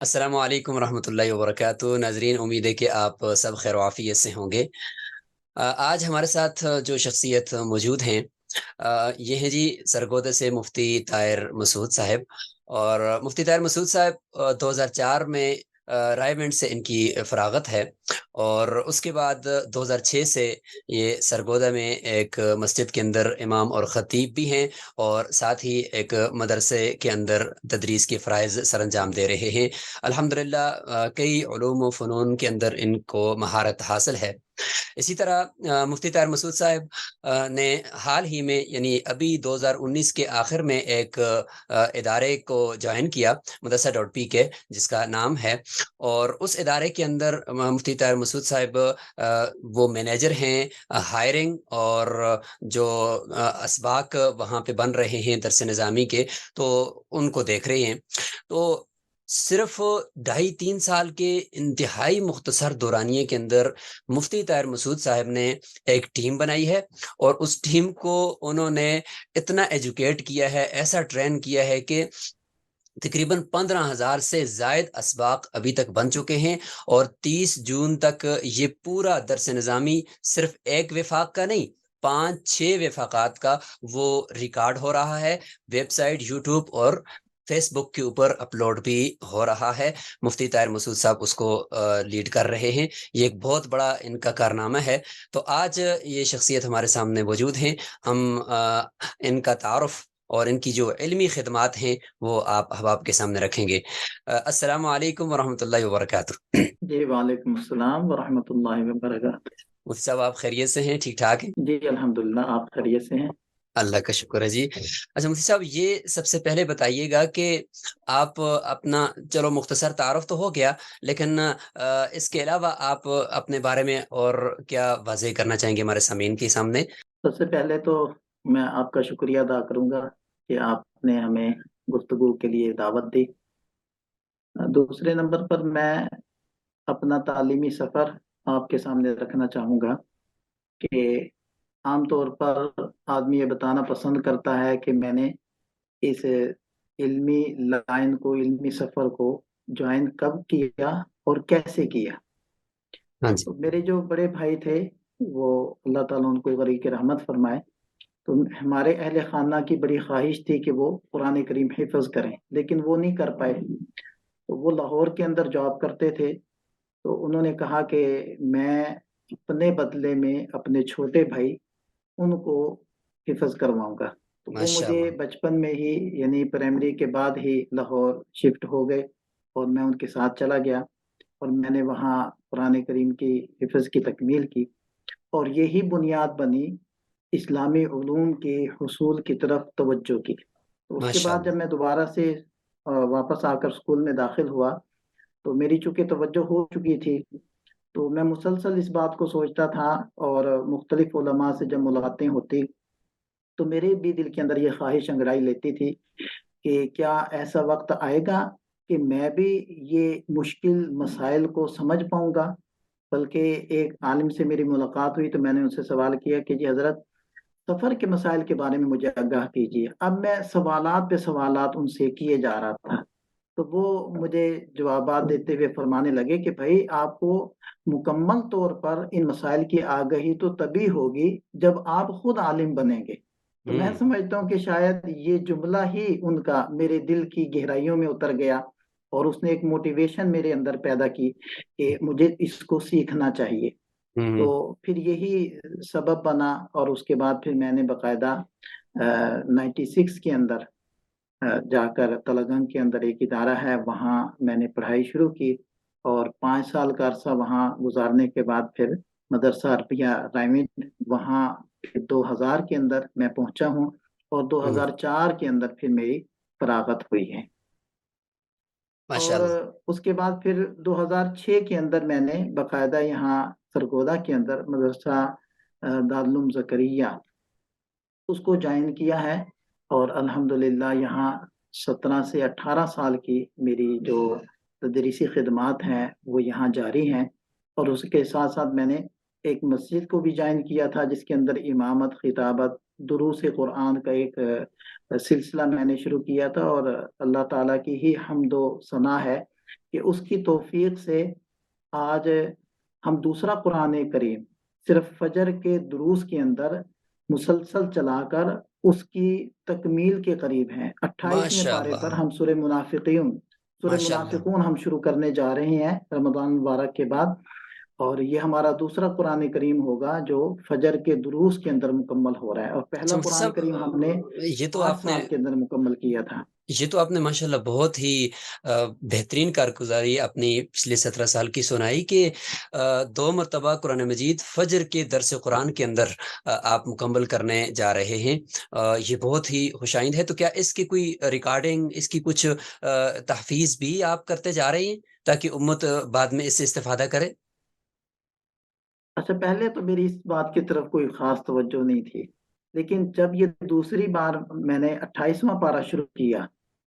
السلام علیکم ورحمۃ اللہ وبرکاتہ ناظرین، امید ہے کہ آپ سب خیر و عافیت سے ہوں گے۔ آج ہمارے ساتھ جو شخصیت موجود ہیں یہ ہیں جی سرگودہ سے مفتی طاہر مسعود صاحب۔ اور مفتی طاہر مسعود صاحب 2004 میں رائے منڈ سے ان کی فراغت ہے، اور اس کے بعد 2006 سے یہ سرگودہ میں ایک مسجد کے اندر امام اور خطیب بھی ہیں، اور ساتھ ہی ایک مدرسے کے اندر تدریس کے فرائض سر انجام دے رہے ہیں۔ الحمدللہ کئی علوم و فنون کے اندر ان کو مہارت حاصل ہے۔ اسی طرح مفتی طاہر مسعود صاحب نے حال ہی میں یعنی ابھی 2019 کے آخر میں ایک ادارے کو جوائن کیا، مدرسہ ڈاٹ پی کے، جس کا نام ہے۔ اور اس ادارے کے اندر مفتی طاہر مسعود صاحب وہ مینیجر ہیں ہائرنگ، اور جو اسباق وہاں پہ بن رہے ہیں درس نظامی کے، تو ان کو دیکھ رہے ہیں۔ تو صرف 2.5-3 سال کے انتہائی مختصر دورانیے کے اندر مفتی طاہر مسعود صاحب نے ایک ٹیم بنائی ہے، اور اس ٹیم کو انہوں نے اتنا ایجوکیٹ کیا ہے، ایسا ٹرین کیا ہے کہ تقریباً 15,000 سے زائد اسباق ابھی تک بن چکے ہیں۔ اور 30 جون تک یہ پورا درس نظامی صرف ایک وفاق کا نہیں، 5-6 وفاقات کا وہ ریکارڈ ہو رہا ہے، ویب سائٹ، یوٹیوب اور فیس بک کے اوپر اپلوڈ بھی ہو رہا ہے۔ مفتی طاہر مسعود صاحب اس کو لیڈ کر رہے ہیں، یہ ایک بہت بڑا ان کا کارنامہ ہے۔ تو آج یہ شخصیت ہمارے سامنے موجود ہیں، ہم ان کا تعارف اور ان کی جو علمی خدمات ہیں وہ آپ احباب کے سامنے رکھیں گے۔ السلام علیکم ورحمۃ اللہ وبرکاتہ۔ جی وعلیکم السلام ورحمۃ اللہ وبرکاتہ۔ مفتی صاحب آپ خیریت سے ہیں؟ ٹھیک ٹھاک ہیں؟ جی الحمدللہ، آپ خیریت سے ہیں؟ اللہ کا شکر ہے جی۔ اچھا مفتی صاحب، یہ سب سے پہلے بتائیے گا کہ آپ اپنا، چلو مختصر تعارف تو ہو گیا، لیکن اس کے علاوہ آپ اپنے بارے میں اور کیا واضح کرنا چاہیں گے ہمارے سامعین کے سامنے؟ سب سے پہلے تو میں آپ کا شکریہ ادا کروں گا کہ آپ نے ہمیں گفتگو کے لیے دعوت دی۔ دوسرے نمبر پر میں اپنا تعلیمی سفر آپ کے سامنے رکھنا چاہوں گا کہ عام طور پر آدمی یہ بتانا پسند کرتا ہے کہ میں نے اس علمی لائن کو، علمی سفر کو جوائن کب کیا اور کیسے کیا۔ ہاں جی۔ تو میرے جو بڑے بھائی تھے، وہ اللہ تعالیٰ ان کو غریق رحمت فرمائے، تو ہمارے اہل خانہ کی بڑی خواہش تھی کہ وہ قرآن کریم حفظ کریں، لیکن وہ نہیں کر پائے۔ تو وہ لاہور کے اندر جاب کرتے تھے، تو انہوں نے کہا کہ میں اپنے بدلے میں اپنے چھوٹے بھائی ان کو حفظ کرواؤں گا۔ تو وہ ماشاء مجھے اللہ۔ بچپن میں ہی، یعنی پرائمری کے بعد ہی لاہور شفٹ ہو گئے، اور میں ان کے ساتھ چلا گیا، اور میں نے وہاں قرآن کریم کی حفظ کی تکمیل کی، اور یہی بنیاد بنی اسلامی علوم کے حصول کی طرف توجہ کی۔ تو اس کے ماشاء بعد اللہ۔ جب میں دوبارہ سے واپس آ کر اسکول میں داخل ہوا، تو میری چونکہ توجہ ہو چکی تھی، تو میں مسلسل اس بات کو سوچتا تھا، اور مختلف علماء سے جب ملاقاتیں ہوتی تو میرے بھی دل کے اندر یہ خواہش انگڑائی لیتی تھی کہ کیا ایسا وقت آئے گا کہ میں بھی یہ مشکل مسائل کو سمجھ پاؤں گا۔ بلکہ ایک عالم سے میری ملاقات ہوئی تو میں نے ان سے سوال کیا کہ جی حضرت، سفر کے مسائل کے بارے میں مجھے آگاہ کیجیے۔ اب میں سوالات پہ سوالات ان سے کیے جا رہا تھا، تو وہ مجھے جوابات دیتے ہوئے فرمانے لگے کہ بھائی، آپ کو مکمل طور پر ان مسائل کی آگاہی تو تبھی ہوگی جب آپ خود عالم بنیں گے۔ تو میں سمجھتا ہوں کہ شاید یہ جملہ ہی ان کا میرے دل کی گہرائیوں میں اتر گیا، اور اس نے ایک موٹیویشن میرے اندر پیدا کی کہ مجھے اس کو سیکھنا چاہیے۔ تو پھر یہی سبب بنا، اور اس کے بعد پھر میں نے باقاعدہ 96 کے اندر جا کر تلگنگ کے اندر ایک ادارہ ہے، وہاں میں نے پڑھائی شروع کی، اور 5 سال کا عرصہ وہاں گزارنے کے بعد پھر مدرسہ عربیہ رائمنڈ، وہاں 2000 کے اندر میں پہنچا ہوں، اور 2004 کے اندر پھر میری فراغت ہوئی ہے۔ ماشاء اور اللہ۔ اس کے بعد پھر 2006 کے اندر میں نے باقاعدہ یہاں سرگودا کے اندر مدرسہ دارالعلوم زکریا اس کو جوائن کیا ہے، اور الحمدللہ یہاں 17 سے 18 سال کی میری جو تدریسی خدمات ہیں وہ یہاں جاری ہیں۔ اور اس کے ساتھ ساتھ میں نے ایک مسجد کو بھی جوائن کیا تھا، جس کے اندر امامت، خطابت، دروس قرآن کا ایک سلسلہ میں نے شروع کیا تھا، اور اللہ تعالیٰ کی ہی حمد و ثنا ہے کہ اس کی توفیق سے آج ہم دوسرا قرآن کریم صرف فجر کے دروس کے اندر مسلسل چلا کر اس کی تکمیل کے قریب ہیں۔ 28ویں ماشاء پارے پر اللہ، ہم سورہ ماشاء اللہ۔ منافقون ہم شروع کرنے جا رہے ہیں رمضان مبارک کے بعد، اور یہ ہمارا دوسرا قرآن کریم ہوگا جو فجر کے دروس کے اندر مکمل ہو رہا ہے، اور اچھا پہلا مفتی قرآن صاحب، کریم ہم نے یہ تو 8 آپ نے سال کے اندر مکمل کیا تھا۔ ماشاءاللہ بہت ہی بہترین کارگزاری اپنی پچھلے 17 سال کی سنائی کہ 2 مرتبہ قرآن مجید فجر کے درس قرآن کے اندر آپ مکمل کرنے جا رہے ہیں۔ یہ بہت ہی خوش آئند ہے۔ تو کیا اس کی کوئی ریکارڈنگ، اس کی کچھ تحفیظ بھی آپ کرتے جا رہے ہیں تاکہ امت بعد میں اس سے استفادہ کرے؟ اچھا، پہلے تو میری اس بات کی طرف کوئی خاص توجہ نہیں تھی، لیکن جب یہ دوسری بار میں نے 28واں پارہ شروع کیا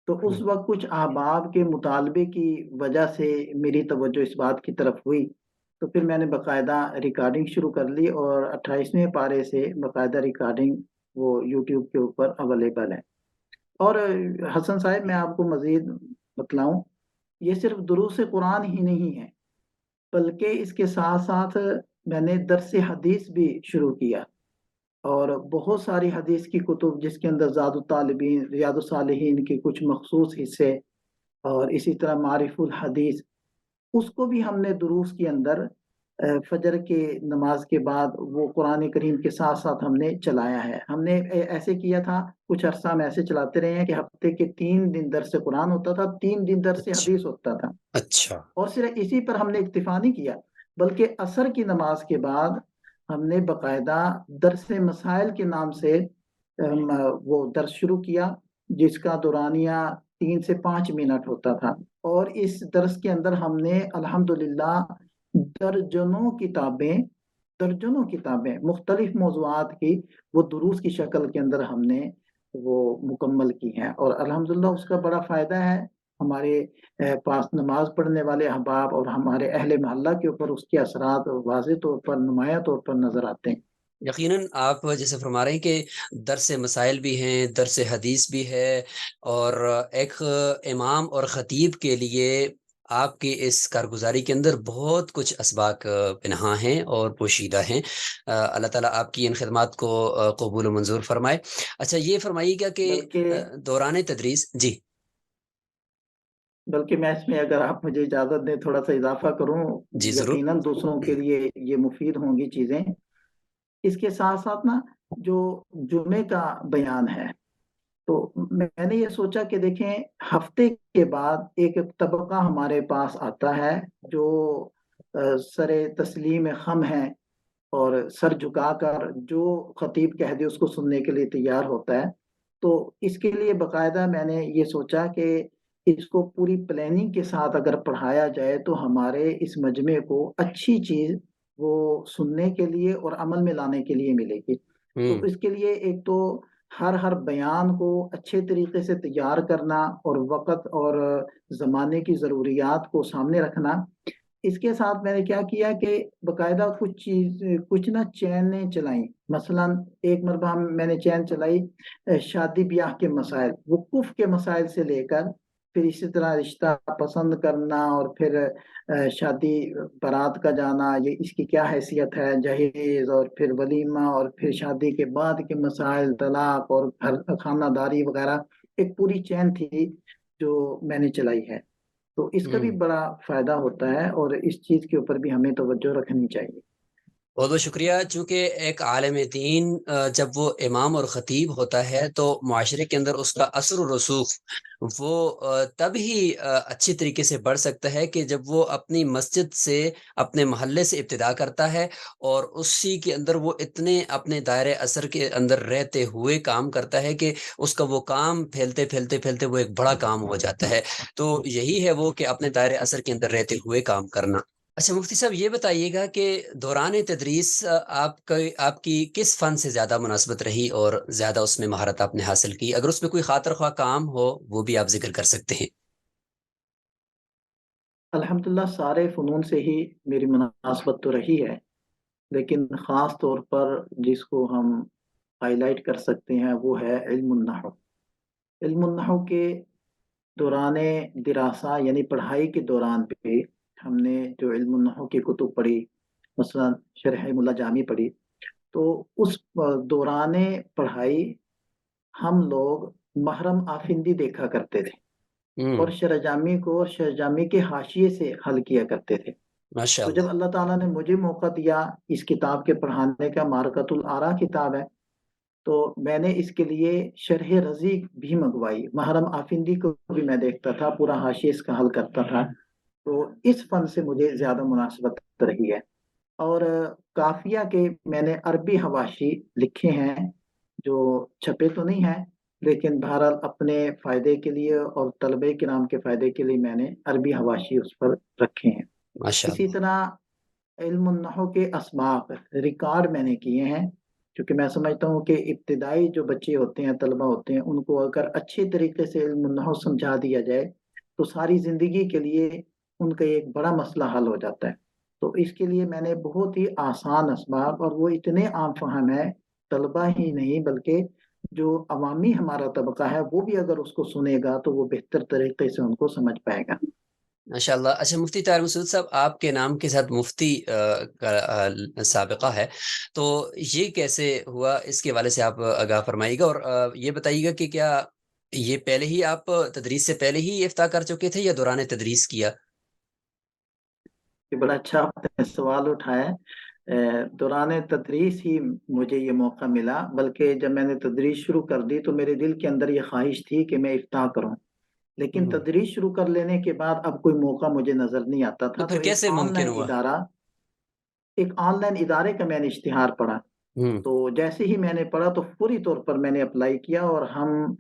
تو اس وقت کچھ احباب کے مطالبے کی وجہ سے میری توجہ اس بات کی طرف ہوئی، تو پھر میں نے باقاعدہ ریکارڈنگ شروع کر لی، اور 28ویں پارے سے باقاعدہ ریکارڈنگ وہ یوٹیوب کے اوپر اویلیبل ہے۔ اور حسن صاحب، میں آپ کو مزید بتلاؤں، یہ صرف دروس قرآن ہی نہیں ہے، بلکہ اس کے ساتھ ساتھ میں نے درس حدیث بھی شروع کیا، اور بہت ساری حدیث کی کتب جس کے اندر زاد الطالبین، ریاض الصالحین کے کچھ مخصوص حصے، اور اسی طرح معارف الحدیث، اس کو بھی ہم نے دروس کے اندر فجر کے نماز کے بعد وہ قرآن کریم کے ساتھ ساتھ ہم نے چلایا ہے۔ ہم نے ایسے کیا تھا، کچھ عرصہ ہم ایسے چلاتے رہے ہیں کہ ہفتے کے 3 دن درس قرآن ہوتا تھا، 3 دن درس اچھا، حدیث ہوتا تھا، اچھا، اور صرف اسی پر ہم نے اکتفا نہیں کیا، بلکہ عصر کی نماز کے بعد ہم نے باقاعدہ درس مسائل کے نام سے وہ درس شروع کیا، جس کا دورانیہ 3 سے 5 منٹ ہوتا تھا، اور اس درس کے اندر ہم نے الحمدللہ درجنوں کتابیں درجنوں کتابیں مختلف موضوعات کی وہ دروس کی شکل کے اندر ہم نے وہ مکمل کی ہیں، اور الحمدللہ اس کا بڑا فائدہ ہے ہمارے پاس نماز پڑھنے والے احباب اور ہمارے اہل محلہ کے اوپر اس کے اثرات واضح طور پر، نمایاں طور پر نظر آتے ہیں۔ یقیناً آپ جیسے فرما رہے ہیں کہ درس مسائل بھی ہیں، درس حدیث بھی ہے، اور ایک امام اور خطیب کے لیے آپ کی اس کارگزاری کے اندر بہت کچھ اسباق پنہاں ہیں اور پوشیدہ ہیں۔ اللہ تعالیٰ آپ کی ان خدمات کو قبول و منظور فرمائے۔ اچھا، یہ فرمائیے گا کہ بلکہ دوران تدریس جی بلکہ میں اس میں، اگر آپ مجھے اجازت دیں، تھوڑا سا اضافہ کروں، جی ضرور۔ یقیناً دوسروں کے لیے یہ مفید ہوں گی چیزیں۔ اس کے ساتھ ساتھ نا، جو جمعے کا بیان ہے، تو میں نے یہ سوچا کہ دیکھیں، ہفتے کے بعد ایک طبقہ ہمارے پاس آتا ہے جو سر تسلیم خم ہے، اور سر جھکا کر جو خطیب کہہ دے اس کو سننے کے لیے تیار ہوتا ہے۔ تو اس کے لیے باقاعدہ میں نے یہ سوچا کہ اس کو پوری پلاننگ کے ساتھ اگر پڑھایا جائے تو ہمارے اس مجمع کو اچھی چیز وہ سننے کے لیے اور عمل میں لانے کے لیے ملے گی۔ تو ہوں اس کے لیے ایک تو ہر بیان کو اچھے طریقے سے تیار کرنا، اور وقت اور زمانے کی ضروریات کو سامنے رکھنا۔ اس کے ساتھ میں نے کیا کیا کہ باقاعدہ کچھ نہ چینیں چلائیں، مثلا ایک مرتبہ میں نے چین چلائی شادی بیاہ کے مسائل، وقوف کے مسائل سے لے کر پھر اسی طرح رشتہ پسند کرنا، اور پھر شادی بارات کا جانا، یہ اس کی کیا حیثیت ہے، جہیز، اور پھر ولیمہ، اور پھر شادی کے بعد کے مسائل، طلاق اور خانہ داری وغیرہ، ایک پوری چین تھی جو میں نے چلائی ہے۔ تو اس کا بھی ہوں بڑا فائدہ ہوتا ہے، اور اس چیز کے اوپر بھی ہمیں توجہ رکھنی چاہیے۔ بہت بہت شکریہ۔ چونکہ ایک عالم دین جب وہ امام اور خطیب ہوتا ہے تو معاشرے کے اندر اس کا اثر و رسوخ وہ تب ہی اچھی طریقے سے بڑھ سکتا ہے کہ جب وہ اپنی مسجد سے، اپنے محلے سے ابتدا کرتا ہے، اور اسی کے اندر وہ اتنے اپنے دائرے اثر کے اندر رہتے ہوئے کام کرتا ہے کہ اس کا وہ کام پھیلتے پھیلتے پھیلتے وہ ایک بڑا کام ہو جاتا ہے۔ تو یہی ہے وہ کہ اپنے دائرے اثر کے اندر رہتے ہوئے کام کرنا۔ اچھا مفتی صاحب، یہ بتائیے گا کہ دوران تدریس آپ کی کس فن سے زیادہ مناسبت رہی اور زیادہ اس میں مہارت آپ نے حاصل کی؟ اگر اس میں کوئی خاطر خواہ کام ہو وہ بھی آپ ذکر کر سکتے ہیں۔ الحمدللہ سارے فنون سے ہی میری مناسبت تو رہی ہے، لیکن خاص طور پر جس کو ہم ہائی لائٹ کر سکتے ہیں وہ ہے علم النحو۔ علم النحو کے دوران دراسہ یعنی پڑھائی کے دوران پہ ہم نے جو علم النحو کی کتب پڑھی، مثلا شرح ملا جامی پڑھی، تو اس دوران پڑھائی ہم لوگ محرم آفندی دیکھا کرتے تھے اور ہوں، شرح جامی کو اور شرح جامی کے حاشیے سے حل کیا کرتے تھے۔ ماشاء تو جب اللہ، اللہ تعالیٰ نے مجھے موقع دیا اس کتاب کے پڑھانے کا، معرکۃ الآراء کتاب ہے، تو میں نے اس کے لیے شرح رضی بھی منگوائی، محرم آفندی کو بھی میں دیکھتا تھا، پورا حاشیے اس کا حل کرتا تھا۔ تو اس فن سے مجھے زیادہ مناسبت رہی ہے۔ اور قافیہ کے میں نے عربی حواشی لکھے ہیں، جو چھپے تو نہیں ہیں، لیکن بہرحال اپنے فائدے کے لیے اور طلبہ کرام کے فائدے کے لیے میں نے عربی حواشی اس پر رکھے ہیں۔ ماشاء اسی اللہ، طرح علم النحو کے اسباق ریکارڈ میں نے کیے ہیں، کیونکہ میں سمجھتا ہوں کہ ابتدائی جو بچے ہوتے ہیں، طلبہ ہوتے ہیں، ان کو اگر اچھے طریقے سے علم النحو سمجھا دیا جائے تو ساری زندگی کے لیے ان کا ایک بڑا مسئلہ حل ہو جاتا ہے۔ تو اس کے لیے میں نے بہت ہی آسان اسباق، اور وہ اتنے عام فہم ہے، طلبہ ہی نہیں بلکہ جو عوامی ہمارا طبقہ ہے وہ بھی اگر اس کو سنے گا تو وہ بہتر طریقے سے ان کو سمجھ پائے گا۔ ماشاء اللہ۔ اچھا مفتی طاہر مسعود صاحب، آپ کے نام کے ساتھ مفتی کا سابقہ ہے، تو یہ کیسے ہوا؟ اس کے حوالے سے آپ آگاہ فرمائیے گا، اور یہ بتائیے گا کہ کیا یہ پہلے ہی آپ تدریس سے پہلے ہی افتاء کر چکے تھے یا دوران تدریس کیا؟ یہ بڑا اچھا آپ نے سوال اٹھایا ہے۔ دوران تدریس ہی مجھے یہ موقع ملا، بلکہ جب میں نے تدریس شروع کر دی تو میرے دل کے اندر یہ خواہش تھی کہ میں افتاح کروں، لیکن ہوں، تدریس شروع کر لینے کے بعد اب کوئی موقع مجھے نظر نہیں آتا تو تھا، تو پھر کیسے ممکن ہوا؟ ایک آن لائن ادارے کا میں نے اشتہار پڑھا۔ ہوں، تو جیسے ہی میں نے پڑھا تو فوری طور پر میں نے اپلائی کیا، اور ہم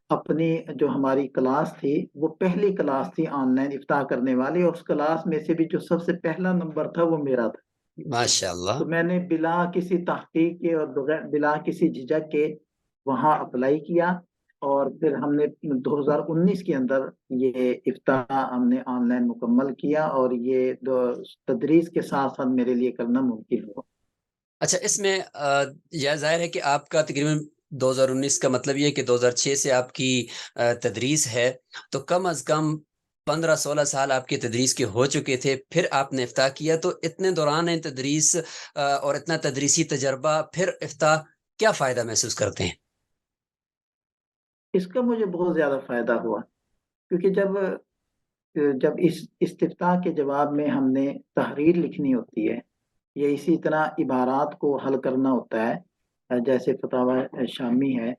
اپنی جو ہماری کلاس تھی وہ پہلی کلاس تھی آن لائن افتاح کرنے والی، اور اس کلاس میں سے بھی جو سب سے پہلا نمبر تھا وہ میرا تھا۔ ماشاء اللہ، تو میں نے بلا کسی تحقیق کے اور بلا کسی جھجک کے وہاں اپلائی کیا، اور پھر ہم نے 2019 کے اندر یہ افتاح ہم نے آن لائن مکمل کیا، اور یہ تدریس کے ساتھ ساتھ میرے لیے کرنا ممکن ہوا۔ اچھا اس میں یہ ظاہر ہے کہ آپ کا تقریباً 2019 کا مطلب یہ ہے کہ 2006 سے آپ کی تدریس ہے، تو کم از کم 15-16 سال آپ کی تدریس کے ہو چکے تھے، پھر آپ نے افتاح کیا، تو اتنے دوران تدریس اور اتنا تدریسی تجربہ، پھر افتاح کیا فائدہ محسوس کرتے ہیں؟ اس کا مجھے بہت زیادہ فائدہ ہوا، کیونکہ جب اس استفتاح کے جواب میں ہم نے تحریر لکھنی ہوتی ہے، یا اسی طرح عبارات کو حل کرنا ہوتا ہے، جیسے فتاوی شامی ہے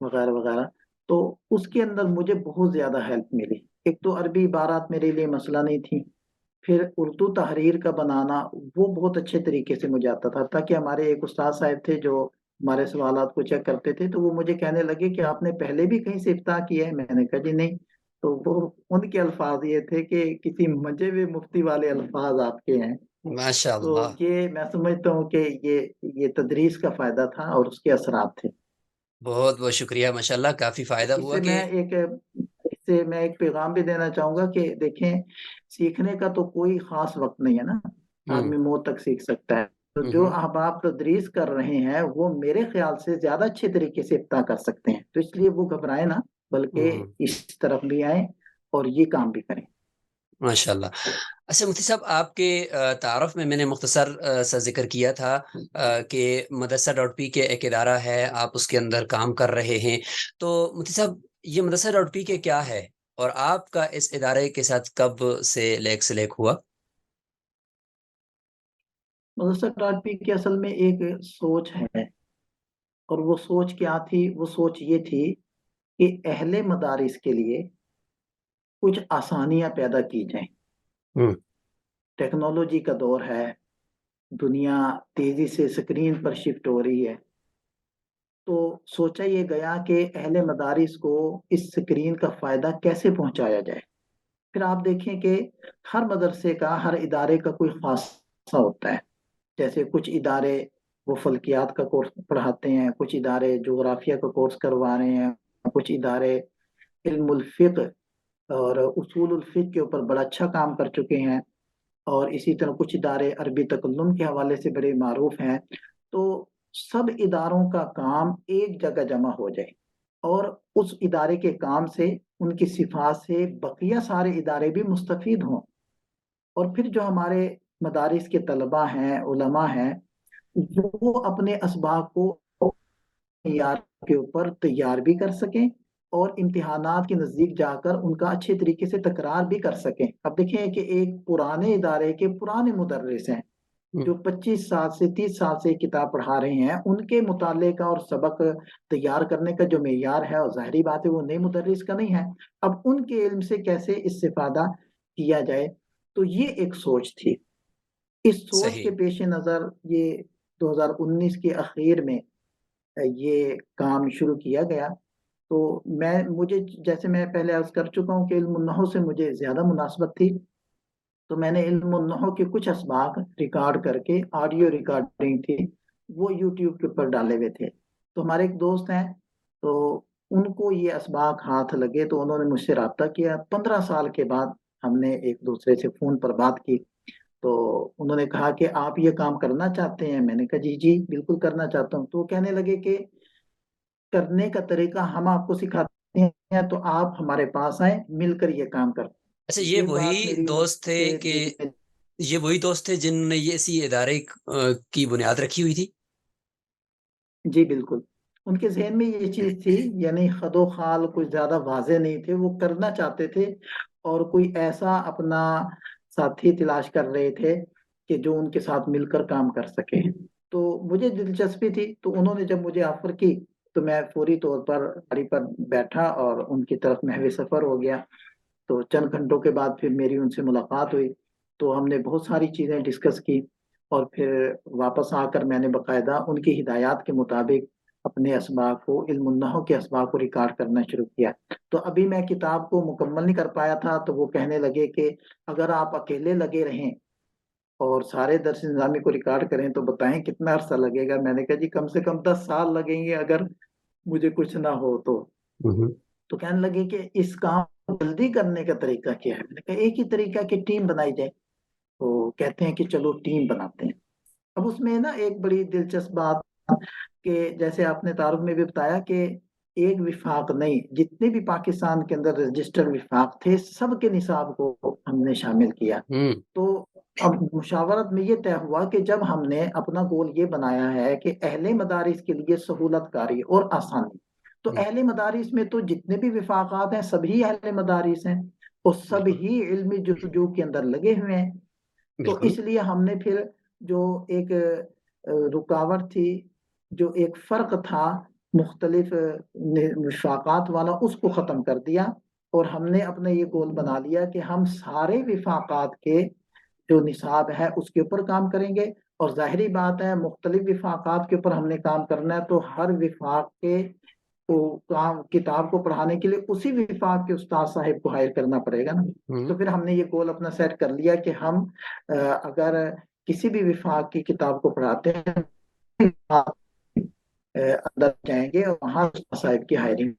وغیرہ وغیرہ، تو اس کے اندر مجھے بہت زیادہ ہیلپ ملی۔ ایک تو عربی عبارات میرے لیے مسئلہ نہیں تھی، پھر اردو تحریر کا بنانا وہ بہت اچھے طریقے سے مجھے آتا تھا، تاکہ ہمارے ایک استاد صاحب تھے جو ہمارے سوالات کو چیک کرتے تھے، تو وہ مجھے کہنے لگے کہ آپ نے پہلے بھی کہیں سے افتاح کیا ہے؟ میں نے کہا جی نہیں۔ تو وہ ان کے الفاظ یہ تھے کہ کسی مجھے بھی مفتی والے الفاظ آپ کے ہیں۔ ماشاء تو اللہ، یہ میں سمجھتا ہوں کہ یہ تدریس کا فائدہ تھا اور اس کے اثرات تھے۔ بہت بہت شکریہ، ماشاء اللہ، کافی تو فائدہ ہوا کہ اس سے میں ایک پیغام بھی دینا چاہوں گا کہ دیکھیں، سیکھنے کا تو کوئی خاص وقت نہیں ہے نا، ہوں، آدمی موت تک سیکھ سکتا ہے۔ تو جو ہوں، احباب تدریس کر رہے ہیں وہ میرے خیال سے زیادہ اچھے طریقے سے ابتدا کر سکتے ہیں، تو اس لیے وہ گھبرائے نہ، بلکہ ہوں، اس طرف بھی آئیں اور یہ کام بھی کریں۔ ماشاء اللہ۔ اچھا مفتی صاحب، آپ کے تعارف میں نے مختصر سا ذکر کیا تھا کہ مدرسہ ڈاٹ پی کے ایک ادارہ ہے، آپ اس کے اندر کام کر رہے ہیں، تو مفتی صاحب یہ مدرسہ ڈاٹ پی کے کیا ہے، اور آپ کا اس ادارے کے ساتھ کب سے سلیک ہوا؟ مدرسہ ڈاٹ پی کی اصل میں ایک سوچ ہے، اور وہ سوچ کیا تھی؟ وہ سوچ یہ تھی کہ اہل مدارس کے لیے کچھ آسانیاں پیدا کی جائیں۔ ہوں، ٹیکنالوجی کا دور ہے، دنیا تیزی سے سکرین پر شفٹ ہو رہی ہے، تو سوچا یہ گیا کہ اہل مدارس کو اس سکرین کا فائدہ کیسے پہنچایا جائے۔ پھر آپ دیکھیں کہ ہر مدرسے کا، ہر ادارے کا کوئی خاصہ ہوتا ہے، جیسے کچھ ادارے وہ فلکیات کا کورس پڑھاتے ہیں، کچھ ادارے جغرافیہ کا کورس کروا رہے ہیں، کچھ ادارے علم الفقہ اور اصول الفقہ کے اوپر بڑا اچھا کام کر چکے ہیں، اور اسی طرح کچھ ادارے عربی تکلم کے حوالے سے بڑے معروف ہیں۔ تو سب اداروں کا کام ایک جگہ جمع ہو جائے اور اس ادارے کے کام سے، ان کی صفات سے بقیہ سارے ادارے بھی مستفید ہوں، اور پھر جو ہمارے مدارس کے طلباء ہیں، علماء ہیں، وہ اپنے اسباق کو معیار کے اوپر تیار بھی کر سکیں اور امتحانات کے نزدیک جا کر ان کا اچھے طریقے سے تکرار بھی کر سکیں۔ اب دیکھیں کہ ایک پرانے ادارے کے پرانے مدرس ہیں جو 25 سال سے 30 سال سے کتاب پڑھا رہے ہیں، ان کے مطالعے کا اور سبق تیار کرنے کا جو معیار ہے، اور ظاہری بات ہے وہ نئے مدرس کا نہیں ہے، اب ان کے علم سے کیسے استفادہ کیا جائے، تو یہ ایک سوچ تھی۔ اس سوچ کے صحیح۔ پیش نظر یہ 2019 کے اخیر میں یہ کام شروع کیا گیا۔ تو مجھے جیسے میں پہلے عرض کر چکا ہوں کہ علم النحو سے مجھے زیادہ مناسبت تھی، تو میں نے علم النحو کے کچھ اسباق ریکارڈ کر کے، آڈیو ریکارڈنگ تھی، وہ یوٹیوب کے اوپر ڈالے ہوئے تھے۔ تو ہمارے ایک دوست ہیں، تو ان کو یہ اسباق ہاتھ لگے تو انہوں نے مجھ سے رابطہ کیا۔ 15 سال کے بعد ہم نے ایک دوسرے سے فون پر بات کی، تو انہوں نے کہا کہ آپ یہ کام کرنا چاہتے ہیں؟ میں نے کہا جی جی بالکل کرنا چاہتا ہوں۔ تو وہ کہنے لگے کہ کرنے کا طریقہ ہم آپ کو سکھاتے ہیں، تو آپ ہمارے پاس آئیں، مل کر یہ کام کرتے اچھا، ہیں۔ یہ یہ وہی بات میری ان دوست تھے کے کہ دل میں، یہ وہی دوست تھے جنہوں نے یہ اسی ادارے کی بنیاد رکھی ہوئی تھی؟ جی بالکل، ان کے ذہن میں یہ چیز تھی، یعنی خد و خال کچھ زیادہ واضح نہیں تھے، وہ کرنا چاہتے تھے اور کوئی ایسا اپنا ساتھی تلاش کر رہے تھے کہ جو ان کے ساتھ مل کر کام کر سکے۔ تو مجھے دلچسپی تھی، تو انہوں نے جب مجھے آفر کی تو میں فوری طور پر گاڑی پر بیٹھا اور ان کی طرف محو سفر ہو گیا۔ تو چند گھنٹوں کے بعد پھر میری ان سے ملاقات ہوئی، تو ہم نے بہت ساری چیزیں ڈسکس کی، اور پھر واپس آ کر میں نے باقاعدہ ان کی ہدایات کے مطابق اپنے اسباق کو، علم النحو کے اسباق کو ریکارڈ کرنا شروع کیا۔ تو ابھی میں کتاب کو مکمل نہیں کر پایا تھا، تو وہ کہنے لگے کہ اگر آپ اکیلے لگے رہیں اور سارے درس نظامی کو ریکارڈ کریں تو بتائیں کتنا عرصہ لگے گا؟ میں نے کہا جی کم سے کم 10 سال لگیں گے اگر مجھے کچھ نہ ہو تو۔ تو کہنے لگے کہ اس کام کو جلدی کرنے کا طریقہ کیا ہے؟ میں نے کہا ایک ہی طریقہ کہ ٹیم بنائی جائے۔ تو کہتے ہیں کہ چلو ٹیم بناتے ہیں۔ اب اس میں نا ایک بڑی دلچسپ بات کہ جیسے آپ نے تعارف میں بھی بتایا کہ ایک وفاق نہیں، جتنے بھی پاکستان کے اندر رجسٹر وفاق تھے سب کے نصاب کو ہم نے شامل کیا۔ تو اب مشاورت میں یہ طے ہوا کہ جب ہم نے اپنا گول یہ بنایا ہے کہ اہل مدارس کے لیے سہولت کاری اور آسانی، تو اہل مدارس میں تو جتنے بھی وفاقات ہیں سبھی اہل مدارس ہیں اور سب بالکل ہی علمی جستجو کے اندر لگے ہوئے ہیں۔ تو بالکل۔ اس لیے ہم نے پھر جو ایک رکاوٹ تھی، جو ایک فرق تھا مختلف وفاقات والا، اس کو ختم کر دیا، اور ہم نے اپنا یہ گول بنا لیا کہ ہم سارے وفاقات کے جو نصاب ہے اس کے اوپر کام کریں گے۔ اور ظاہری بات ہے مختلف وفاقات کے اوپر ہم نے کام کرنا ہے، تو ہر وفاق کے کو کتاب کو پڑھانے کے لیے اسی وفاق کے استاد صاحب کو ہائر کرنا پڑے گا نا۔ تو پھر ہم نے یہ گول اپنا سیٹ کر لیا کہ ہم اگر کسی بھی وفاق کی کتاب کو پڑھاتے ہیں اندر جائیں گے اور وہاں استاد صاحب کی ہائرنگ۔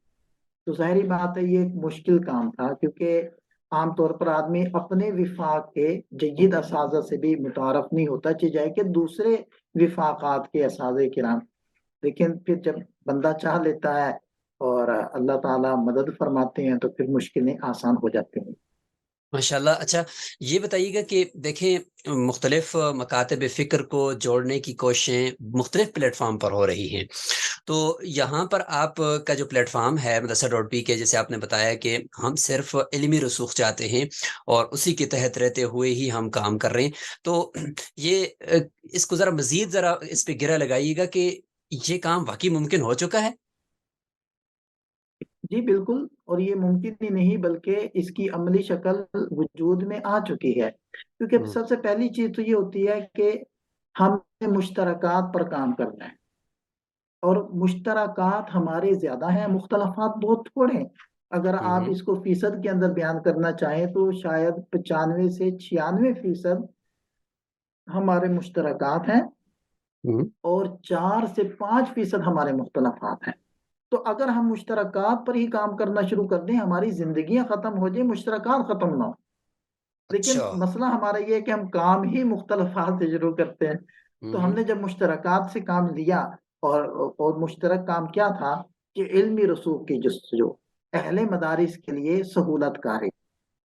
تو ظاہری بات ہے یہ ایک مشکل کام تھا، کیونکہ عام طور پر آدمی اپنے وفاق کے جید اساتذہ سے بھی متعارف نہیں ہوتا، چاہے کہ دوسرے وفاقات کے اساتذہ کرام، لیکن پھر جب بندہ چاہ لیتا ہے اور اللہ تعالیٰ مدد فرماتے ہیں تو پھر مشکلیں آسان ہو جاتی ہیں۔ ماشاء اللہ۔ اچھا، یہ بتائیے گا کہ دیکھیں مختلف مکاتب فکر کو جوڑنے کی کوششیں مختلف پلیٹ فارم پر ہو رہی ہیں، تو یہاں پر آپ کا جو پلیٹ فارم ہے مدرسہ ڈاٹ پی کے، جیسے آپ نے بتایا کہ ہم صرف علمی رسوخ چاہتے ہیں اور اسی کے تحت رہتے ہوئے ہی ہم کام کر رہے ہیں، تو یہ اس کو ذرا اس پہ گرہ لگائیے گا کہ یہ کام واقعی ممکن ہو چکا ہے؟ جی بالکل، اور یہ ممکن ہی نہیں بلکہ اس کی عملی شکل وجود میں آ چکی ہے، کیونکہ سب سے پہلی چیز تو یہ ہوتی ہے کہ ہم مشترکات پر کام کرنا ہے، اور مشترکات ہمارے زیادہ ہیں، مختلفات بہت تھوڑے ہیں۔ اگر آپ اس کو فیصد کے اندر بیان کرنا چاہیں تو شاید 95 سے 96% ہمارے مشترکات ہیں اور 4 سے 5% ہمارے مختلفات ہیں۔ تو اگر ہم مشترکات پر ہی کام کرنا شروع کر دیں، ہماری زندگیاں ختم ہو جائیں، مشترکات ختم نہ ہو۔ لیکن اچھا۔ مسئلہ ہمارا یہ ہے کہ ہم کام ہی مختلفات سے شروع کرتے ہیں۔ تو ہم نے جب مشترکات سے کام لیا، اور مشترک کام کیا تھا کہ علمی رسوخ کی جستجو اہل مدارس کے لیے سہولت کاری،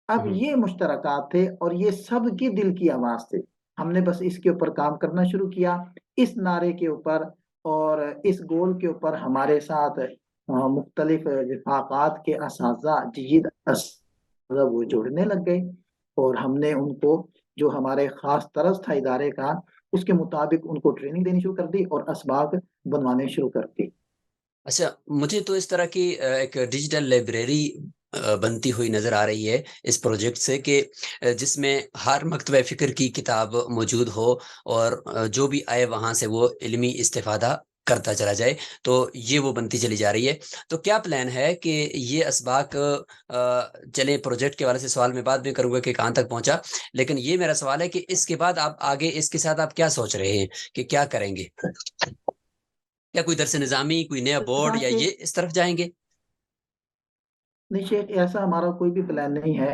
اب یہ مشترکات تھے اور یہ سب کی دل کی آواز تھی۔ ہم نے بس اس کے اوپر کام کرنا شروع کیا، اس نعرے کے اوپر اور اس گول کے اوپر ہمارے ساتھ مختلف وفاقات کے اساتذہ جدید اساتذہ وہ جڑنے لگ گئے، اور ہم نے ان کو جو ہمارے خاص طرز تھا ادارے کا اس کے مطابق ان کو ٹریننگ دینی شروع کر دی اور اسباق بنوانے شروع کر دی۔ اچھا، مجھے تو اس طرح کی ایک ڈیجیٹل لائبریری بنتی ہوئی نظر آ رہی ہے اس پروجیکٹ سے، کہ جس میں ہر مکتبہ فکر کی کتاب موجود ہو اور جو بھی آئے وہاں سے وہ علمی استفادہ کرتا چلا جائے، تو یہ وہ بنتی چلی جا رہی ہے۔ تو کیا پلان ہے کہ یہ اسباق چلیں، پروجیکٹ کے والے سے سوال میں بعد میں کروں گا کہ کہاں تک پہنچا، لیکن یہ میرا سوال ہے کہ اس کے بعد آپ آگے اس کے ساتھ آپ کیا سوچ رہے ہیں کہ کیا کریں گے؟ کیا کوئی درس نظامی، کوئی نیا بورڈ، جہاں یا سے یہ اس طرف جائیں گے؟ نہیں شیخ، ایسا ہمارا کوئی بھی پلان نہیں ہے۔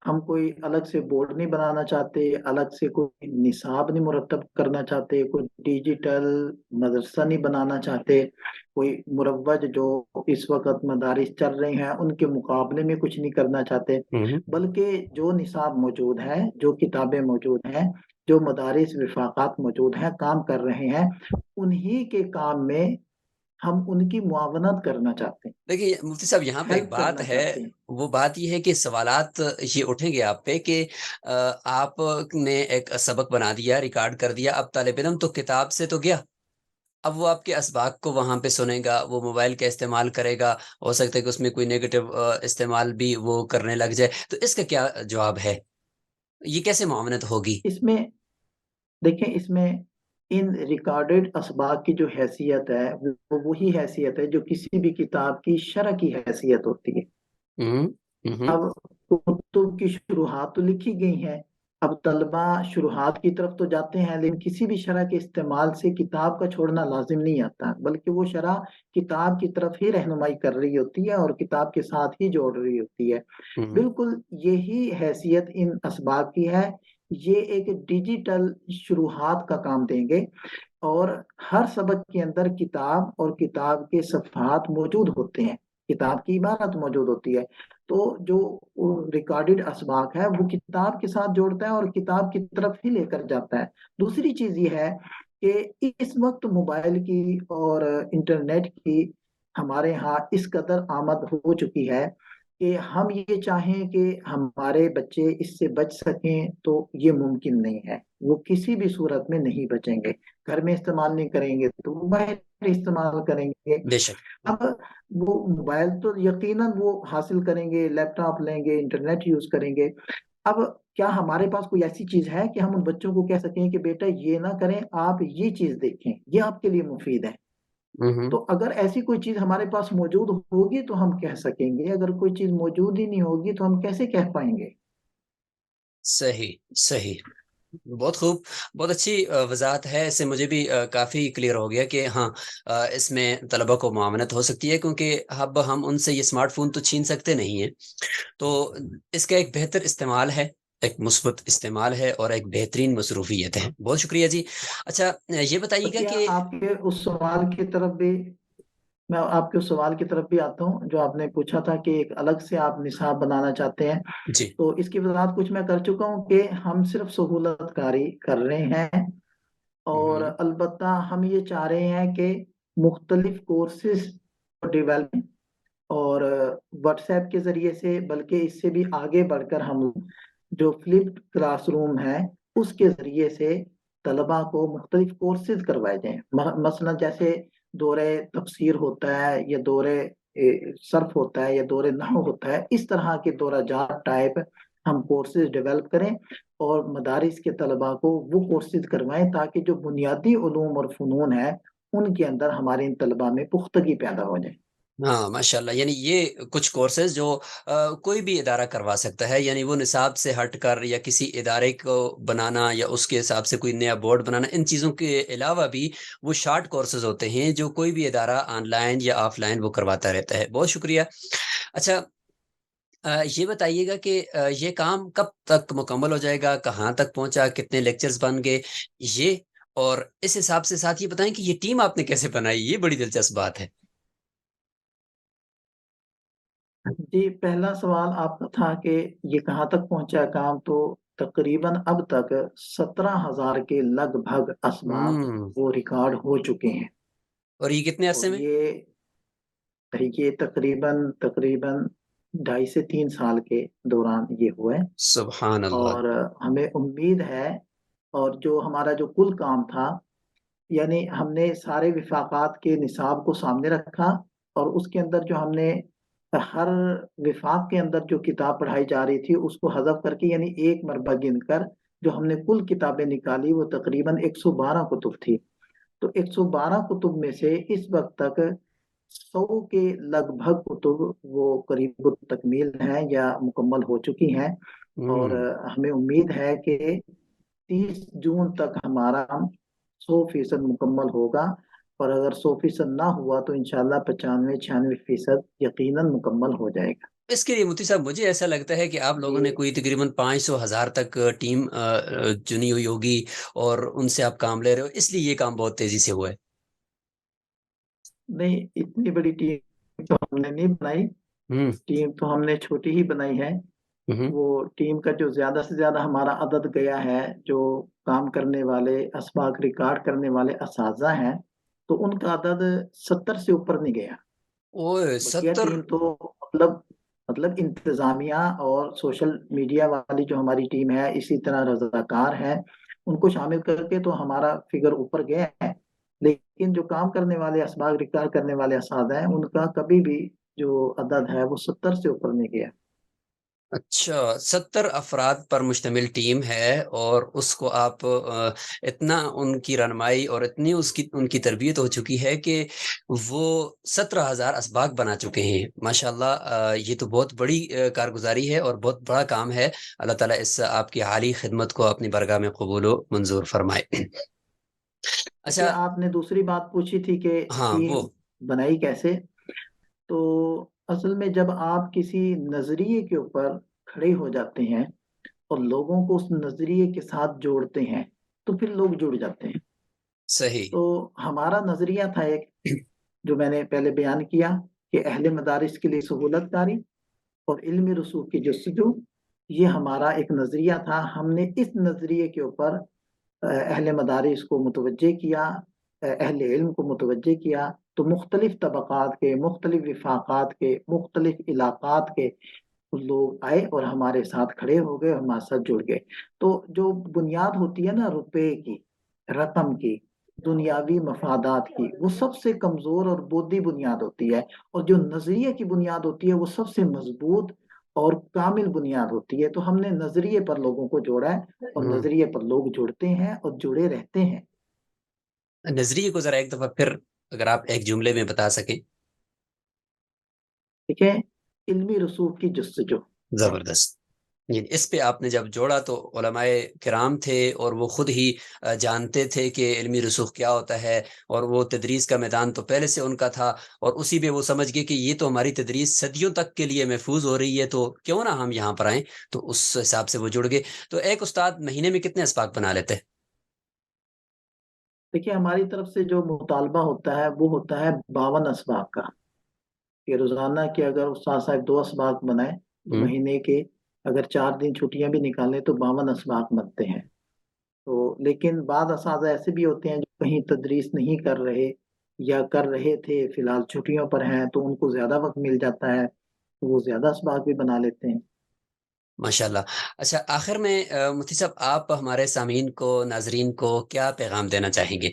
ہم کوئی الگ سے بورڈ نہیں بنانا چاہتے، الگ سے کوئی نصاب نہیں مرتب کرنا چاہتے، کوئی ڈیجیٹل مدرسہ نہیں بنانا چاہتے، کوئی مروج جو اس وقت مدارس چل رہے ہیں ان کے مقابلے میں کچھ نہیں کرنا چاہتے، بلکہ جو نصاب موجود ہے، جو کتابیں موجود ہیں، جو مدارس وفاقات موجود ہیں کام کر رہے ہیں، انہی کے کام میں ہم ان کی معاونت کرنا چاہتے ہیں، دیکھیے مفتی صاحب، یہاں پہ ایک ہیلپ بات کرنا ہے، چاہتے ہیں۔ وہ بات یہ ہے کہ سوالات یہ اٹھیں گے آپ پہ کہ آپ نے ایک سبق بنا دیا، ریکارڈ کر دیا، اب طالب علم تو کتاب سے تو گیا، اب وہ آپ کے اسباق کو وہاں پہ سنے گا، وہ موبائل کا استعمال کرے گا، ہو سکتا ہے کہ اس میں کوئی نیگیٹو استعمال بھی وہ کرنے لگ جائے، تو اس کا کیا جواب ہے؟ یہ کیسے معاونت ہوگی؟ اس میں دیکھیں، اس میں ان ریکارڈڈ اسباق کی جو حیثیت ہے وہ وہی حیثیت ہے جو کسی بھی کتاب کی شرح کی حیثیت ہوتی ہے۔ ہوں ہوں اب کتب کی شروحات تو لکھی گئی ہیں، اب طلبہ شروحات کی طرف تو جاتے ہیں، لیکن کسی بھی شرح کے استعمال سے کتاب کا چھوڑنا لازم نہیں آتا، بلکہ وہ شرح کتاب کی طرف ہی رہنمائی کر رہی ہوتی ہے اور کتاب کے ساتھ ہی جوڑ رہی ہوتی ہے۔ ہوں بالکل یہی حیثیت ان اسباق کی ہے۔ یہ ایک ڈیجیٹل شروحات کا کام دیں گے، اور ہر سبق کے اندر کتاب اور کتاب کے صفحات موجود ہوتے ہیں، کتاب کی عبارت موجود ہوتی ہے، تو جو ریکارڈڈ اسباق ہے وہ کتاب کے ساتھ جوڑتا ہے اور کتاب کی طرف ہی لے کر جاتا ہے۔ دوسری چیز یہ ہے کہ اس وقت موبائل کی اور انٹرنیٹ کی ہمارے ہاں اس قدر آمد ہو چکی ہے کہ ہم یہ چاہیں کہ ہمارے بچے اس سے بچ سکیں تو یہ ممکن نہیں ہے، وہ کسی بھی صورت میں نہیں بچیں گے۔ گھر میں استعمال نہیں کریں گے تو وہ باہر استعمال کریں گے۔ بے شک۔ اب وہ موبائل تو یقیناً وہ حاصل کریں گے، لیپ ٹاپ لیں گے، انٹرنیٹ یوز کریں گے۔ اب کیا ہمارے پاس کوئی ایسی چیز ہے کہ ہم ان بچوں کو کہہ سکیں کہ بیٹا یہ نہ کریں، آپ یہ چیز دیکھیں، یہ آپ کے لیے مفید ہے؟ ہوں تو اگر ایسی کوئی چیز ہمارے پاس موجود ہوگی تو ہم کہہ سکیں گے، اگر کوئی چیز موجود ہی نہیں ہوگی تو ہم کیسے کہہ پائیں گے؟ صحیح صحیح، بہت خوب، بہت اچھی وضاحت ہے، اس سے مجھے بھی کافی کلیئر ہو گیا کہ ہاں اس میں طلبہ کو معاونت ہو سکتی ہے، کیونکہ اب ہم ان سے یہ اسمارٹ فون تو چھین سکتے نہیں ہیں، تو اس کا ایک بہتر استعمال ہے، ایک مثبت استعمال ہے اور ایک بہترین مصروفیت ہے۔ بہت شکریہ جی۔ اچھا، یہ بتائیے گا کیا کہ آپ کے اس سوال کی طرف بھی میں آپ کے اس سوال کی طرف بھی آتا ہوں جو آپ نے پوچھا تھا کہ ایک الگ سے آپ نصاب بنانا چاہتے ہیں، جی تو اس کی وضاحت کچھ میں کر چکا ہوں کہ ہم صرف سہولت کاری کر رہے ہیں، اور ہوں البتہ ہم یہ چاہ رہے ہیں کہ مختلف کورسز ڈیولپ اور واٹس ایپ کے ذریعے سے، بلکہ اس سے بھی آگے بڑھ کر ہم جو فلپڈ کلاس روم ہے اس کے ذریعے سے طلبہ کو مختلف کورسز کروائے جائیں، مثلا جیسے دورہ تفسیر ہوتا ہے یا دورہ صرف ہوتا ہے یا دورہ نحو ہوتا ہے، اس طرح کے دورہ جات ٹائپ ہم کورسز ڈیولپ کریں اور مدارس کے طلبہ کو وہ کورسز کروائیں تاکہ جو بنیادی علوم اور فنون ہے ان کے اندر ہمارے ان طلبہ میں پختگی پیدا ہو جائے۔ ہاں ماشاء اللہ، یعنی یہ کچھ کورسز جو کوئی بھی ادارہ کروا سکتا ہے، یعنی وہ نصاب سے ہٹ کر یا کسی ادارے کو بنانا یا اس کے حساب سے کوئی نیا بورڈ بنانا، ان چیزوں کے علاوہ بھی وہ شارٹ کورسز ہوتے ہیں جو کوئی بھی ادارہ آن لائن یا آف لائن وہ کرواتا رہتا ہے۔ بہت شکریہ۔ اچھا، یہ بتائیے گا کہ یہ کام کب تک مکمل ہو جائے گا، کہاں تک پہنچا، کتنے لیکچرز بن گئے یہ، اور اس حساب سے ساتھ یہ بتائیں کہ یہ ٹیم آپ نے کیسے بنائی، یہ بڑی دلچسپ بات ہے۔ جی، پہلا سوال آپ کا تھا کہ یہ کہاں تک پہنچا کام، تو تقریباً اب تک 17,000 کے لگ بھگ اسباق وہ ریکارڈ ہو چکے ہیں، اور یہ کتنے اور عرصے میں؟ یہ تقریباً 2.5 سے 3 سال کے دوران یہ ہوا ہے، سبحان اللہ. اور ہمیں امید ہے، اور جو ہمارا جو کل کام تھا، یعنی ہم نے سارے وفاقات کے نصاب کو سامنے رکھا، اور اس کے اندر جو ہم نے ہر وفاق کے اندر جو کتاب پڑھائی جا رہی تھی اس کو حذف کر کے، یعنی ایک مربع گن کر جو ہم نے کل کتابیں نکالی وہ تقریباً 112 کتب تھی، تو 112 کتب میں سے اس وقت تک 100 کے لگ بھگ کتب وہ قریب تکمیل ہیں یا مکمل ہو چکی ہیں، اور ہوں ہمیں امید ہے کہ 30 جون تک ہمارا 100% مکمل ہوگا، اور اگر 100% نہ ہوا تو انشاءاللہ 95-96% یقیناً مکمل ہو جائے گا۔ اس کے لیے مفتی صاحب مجھے ایسا لگتا ہے کہ آپ لوگوں نے یہ کوئی تقریباً 500 ہزار تک ٹیم چنی ہوئی ہوگی، اور ان سے آپ کام لے رہے ہو، اس لیے یہ کام بہت تیزی سے ہوا ہے. نہیں، اتنی بڑی ٹیم تو ہم نے نہیں بنائی، ہوں ٹیم تو ہم نے چھوٹی ہی بنائی ہے۔ ہوں وہ ٹیم کا جو زیادہ سے زیادہ ہمارا عدد گیا ہے، جو کام کرنے والے اسباق ریکارڈ کرنے والے اساتذہ ہیں، تو ان کا عدد 70 سے اوپر نہیں گیا۔ اوہ بقیہ 70. ٹیم تو مطلب انتظامیہ اور سوشل میڈیا والی جو ہماری ٹیم ہے، اسی طرح رضاکار ہیں، ان کو شامل کر کے تو ہمارا فگر اوپر گیا ہے، لیکن جو کام کرنے والے اسباق ریکارڈ کرنے والے اساتذہ ہیں ان کا کبھی بھی جو عدد ہے وہ 70 سے اوپر نہیں گیا۔ اچھا، 70 افراد پر مشتمل ٹیم ہے، اور اس کو آپ اتنا ان کی رہنمائی اور اتنی ان کی تربیت ہو چکی ہے کہ وہ 17 ہزار اسباق بنا چکے ہیں. ماشاء اللہ، یہ تو بہت بڑی کارگزاری ہے اور بہت بڑا کام ہے. اللہ تعالیٰ اس آپ کی حالی خدمت کو اپنی برگاہ میں قبول و منظور فرمائے. اچھا. اچھا، آپ نے دوسری بات پوچھی تھی کہ ہاں وہ. ٹیم بنائی کیسے، تو اصل میں جب آپ کسی نظریے کے اوپر کھڑے ہو جاتے ہیں اور لوگوں کو اس نظریے کے ساتھ جوڑتے ہیں تو پھر لوگ جڑ جاتے ہیں۔ صحیح. تو ہمارا نظریہ تھا ایک، جو میں نے پہلے بیان کیا، کہ اہل مدارس کے لیے سہولت کاری اور علمی رسوخ کی جستجو، یہ ہمارا ایک نظریہ تھا۔ ہم نے اس نظریے کے اوپر اہل مدارس کو متوجہ کیا، اہل علم کو متوجہ کیا، تو مختلف طبقات کے، مختلف وفاقات کے، مختلف علاقات کے لوگ آئے اور ہمارے ساتھ کھڑے ہو گئے اور ہمارے ساتھ جڑ گئے۔ تو جو بنیاد ہوتی ہے نا روپے کی، رقم کی، دنیاوی مفادات کی، وہ سب سے کمزور اور بودھی بنیاد ہوتی ہے، اور جو نظریے کی بنیاد ہوتی ہے وہ سب سے مضبوط اور کامل بنیاد ہوتی ہے۔ تو ہم نے نظریے پر لوگوں کو جوڑا ہے، اور ہوں نظریے پر لوگ جڑتے ہیں اور جڑے رہتے ہیں۔ نظریے کو ذرا ایک دفعہ پھر اگر آپ ایک جملے میں بتا سکیں. ٹھیک ہے، علمی رسوخ کی جستجو۔ زبردست. جی، اس پہ آپ نے جب جوڑا تو علماء کرام تھے اور وہ خود ہی جانتے تھے کہ علمی رسوخ کیا ہوتا ہے، اور وہ تدریس کا میدان تو پہلے سے ان کا تھا، اور اسی پہ وہ سمجھ گئے کہ یہ تو ہماری تدریس صدیوں تک کے لیے محفوظ ہو رہی ہے، تو کیوں نہ ہم یہاں پر آئیں. تو اس حساب سے وہ جڑ گئے. تو ایک استاد مہینے میں کتنے اسباق بنا لیتے؟ دیکھیے، ہماری طرف سے جو مطالبہ ہوتا ہے وہ ہوتا ہے 52 اسباق کا، کہ روزانہ کے اگر استاد صاحب 2 اسباق بنائیں تو ہوں مہینے کے اگر 4 دن چھٹیاں بھی نکالیں تو 52 اسباق بنتے ہیں۔ تو لیکن بعض اساتذہ ایسے بھی ہوتے ہیں جو کہیں تدریس نہیں کر رہے یا کر رہے تھے، فی الحال چھٹیوں پر ہیں، تو ان کو زیادہ وقت مل جاتا ہے، تو وہ زیادہ اسباق بھی بنا لیتے ہیں۔ ماشاء اللہ. اچھا، آخر میں مفتی صاحب آپ ہمارے سامعین کو، ناظرین کو کیا پیغام دینا چاہیں گے؟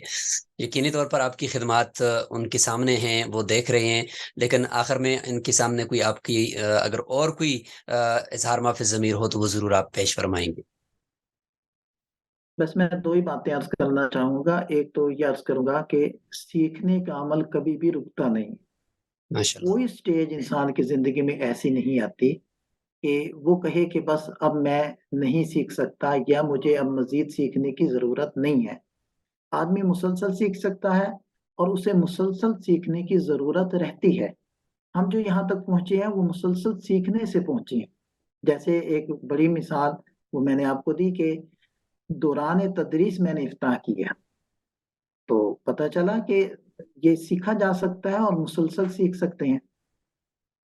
یقینی طور پر آپ کی خدمات ان کے سامنے ہیں، وہ دیکھ رہے ہیں، لیکن آخر میں ان کے سامنے کوئی آپ کی اگر اور کوئی اظہار ما فی الضمیر ہو تو وہ ضرور آپ پیش فرمائیں گے. بس میں 2 ہی باتیں عرض کرنا چاہوں گا۔ ایک تو یہ عرض کروں گا کہ سیکھنے کا عمل کبھی بھی رکتا نہیں۔ ماشاء اللہ. کوئی سٹیج انسان کی زندگی میں ایسی نہیں آتی کہ وہ کہے کہ بس اب میں نہیں سیکھ سکتا، یا مجھے اب مزید سیکھنے کی ضرورت نہیں ہے۔ آدمی مسلسل سیکھ سکتا ہے، اور اسے مسلسل سیکھنے کی ضرورت رہتی ہے۔ ہم جو یہاں تک پہنچے ہیں وہ مسلسل سیکھنے سے پہنچے ہیں۔ جیسے ایک بڑی مثال وہ میں نے آپ کو دی کہ دوران تدریس میں نے افتتاح کیا، تو پتہ چلا کہ یہ سیکھا جا سکتا ہے اور مسلسل سیکھ سکتے ہیں۔